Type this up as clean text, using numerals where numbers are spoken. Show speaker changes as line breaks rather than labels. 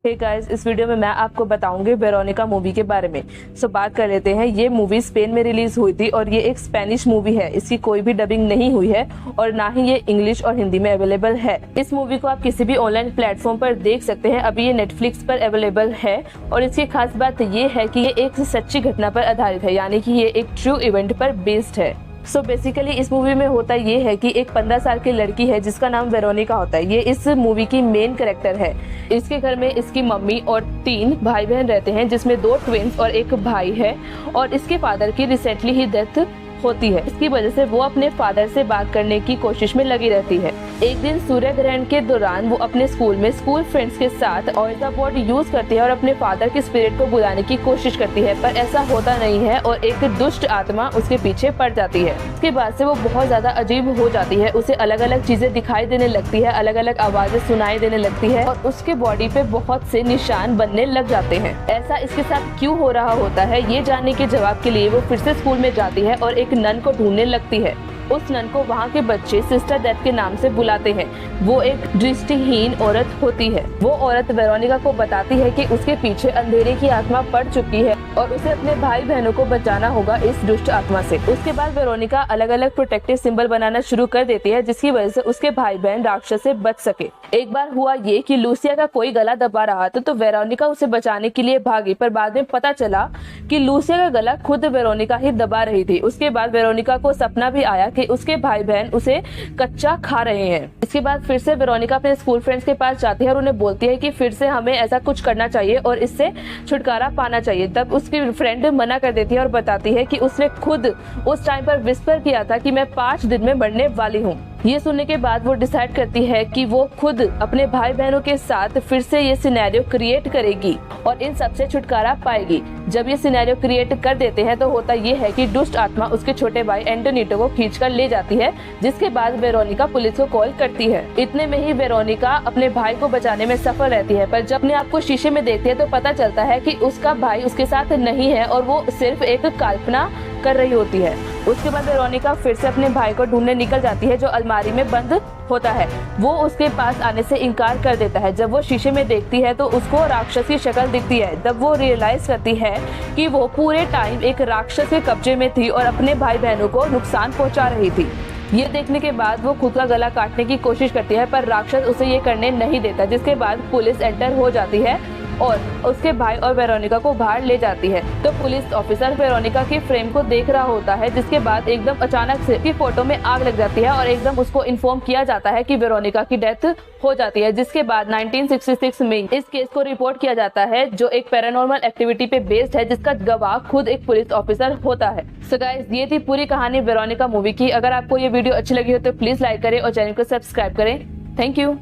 Hey guys, इस video में मैं आपको बताऊंगी वेरोनिका मूवी के बारे में। बात कर लेते हैं। ये मूवी स्पेन में रिलीज हुई थी और ये एक स्पेनिश मूवी है। इसकी कोई भी डबिंग नहीं हुई है और ना ही ये इंग्लिश और हिंदी में अवेलेबल है। इस मूवी को आप किसी भी ऑनलाइन प्लेटफॉर्म पर देख सकते हैं। अभी ये नेटफ्लिक्स पर अवेलेबल है और इसकी खास बात ये है कि ये एक सच्ची घटना पर आधारित है, यानी कि ये एक ट्रू इवेंट पर बेस्ड है। बेसिकली इस मूवी में होता ये है कि एक 15 साल की लड़की है जिसका नाम वेरोनिका होता है। ये इस मूवी की मेन कैरेक्टर है। इसके घर में इसकी मम्मी और 3 भाई बहन रहते हैं, जिसमें 2 ट्विंस और एक भाई है। और इसके फादर की रिसेंटली ही डेथ होती है। इसकी वजह से वो अपने फादर से बात करने की कोशिश में लगी रहती है। एक दिन सूर्य ग्रहण के दौरान वो अपने स्कूल में स्कूल फ्रेंड्स के साथ ऑर्जा बोर्ड यूज करती है और अपने फादर के स्पिरिट को बुलाने की कोशिश करती है, पर ऐसा होता नहीं है और एक दुष्ट आत्मा उसके पीछे पड़ जाती है। उसके बाद से वो बहुत ज्यादा अजीब हो जाती है। उसे अलग अलग चीजें दिखाई देने लगती है, अलग अलग आवाजें सुनाई देने लगती है और उसके बॉडी पे बहुत से निशान बनने लग जाते हैं। ऐसा इसके साथ क्यों हो रहा होता है, ये जानने के जवाब के लिए वो फिर से स्कूल में जाती है और एक नन को ढूंढने लगती है। उस नन को वहाँ के बच्चे सिस्टर डेथ के नाम से बुलाते हैं। वो एक दृष्टिहीन औरत होती है। वो औरत वेरोनिका को बताती है कि उसके पीछे अंधेरे की आत्मा पड़ चुकी है और उसे अपने भाई बहनों को बचाना होगा इस दुष्ट आत्मा से। उसके बाद वेरोनिका अलग अलग प्रोटेक्टिव सिंबल बनाना शुरू कर देती है, जिसकी वजह से उसके भाई बहन राक्षस से बच सके। एक बार हुआ ये कि लूसिया का कोई गला दबा रहा था, तो वेरोनिका उसे बचाने के लिए भागी, पर बाद में पता चला कि लूसिया का गला खुद वेरोनिका ही दबा रही थी। उसके बाद वेरोनिका को सपना भी आया कि उसके भाई बहन उसे कच्चा खा रहे हैं। इसके बाद फिर से वेरोनिका अपने स्कूल फ्रेंड्स के पास जाती है और उन्हें बोलती है कि फिर से हमें ऐसा कुछ करना चाहिए और इससे छुटकारा पाना चाहिए। तब उसकी फ्रेंड मना कर देती है और बताती है कि उसने खुद उस टाइम पर विस्पर किया था कि मैं 5 दिन में मरने वाली हूँ। ये सुनने के बाद वो डिसाइड करती है कि वो खुद अपने भाई बहनों के साथ फिर से ये सिनेरियो क्रिएट करेगी और इन सब से छुटकारा पाएगी। जब ये सिनेरियो क्रिएट कर देते हैं तो होता ये है कि दुष्ट आत्मा उसके छोटे भाई एंटोनियो को खींचकर ले जाती है, जिसके बाद वेरोनिका पुलिस को कॉल करती है। इतने में ही वेरोनिका अपने भाई को बचाने में सफल रहती है, पर जब अपने आप को शीशे में देखती है तो पता चलता है कि उसका भाई उसके साथ नहीं है और वो सिर्फ एक कल्पना कर रही होती है। उसके बाद वेरोनिका फिर से अपने भाई को ढूंढने निकल जाती है, जो अलमारी में बंद होता है। वो उसके पास आने से इनकार कर देता है। जब वो शीशे में देखती है तो उसको राक्षस की शक्ल दिखती है। तब वो रियलाइज करती है कि वो पूरे टाइम एक राक्षस के कब्जे में थी और अपने भाई बहनों को नुकसान पहुंचा रही थी। ये देखने के बाद वो खुद का गला काटने की कोशिश करती है, पर राक्षस उसे ये करने नहीं देता, जिसके बाद पुलिस एंटर हो जाती है और उसके भाई और वेरोनिका को बाहर ले जाती है। तो पुलिस ऑफिसर वेरोनिका की फ्रेम को देख रहा होता है, जिसके बाद एकदम अचानक से की फोटो में आग लग जाती है और एकदम उसको इन्फॉर्म किया जाता है कि वेरोनिका की डेथ हो जाती है। जिसके बाद 1966 में इस केस को रिपोर्ट किया जाता है, जो एक पैरानॉर्मल एक्टिविटी पे बेस्ड है, जिसका गवाह खुद एक पुलिस ऑफिसर होता है। सो गाइस, ये थी पूरी कहानी वेरोनिका मूवी की। अगर आपको ये वीडियो अच्छी लगी हो तो प्लीज लाइक करें और चैनल को सब्सक्राइब करें। Thank you.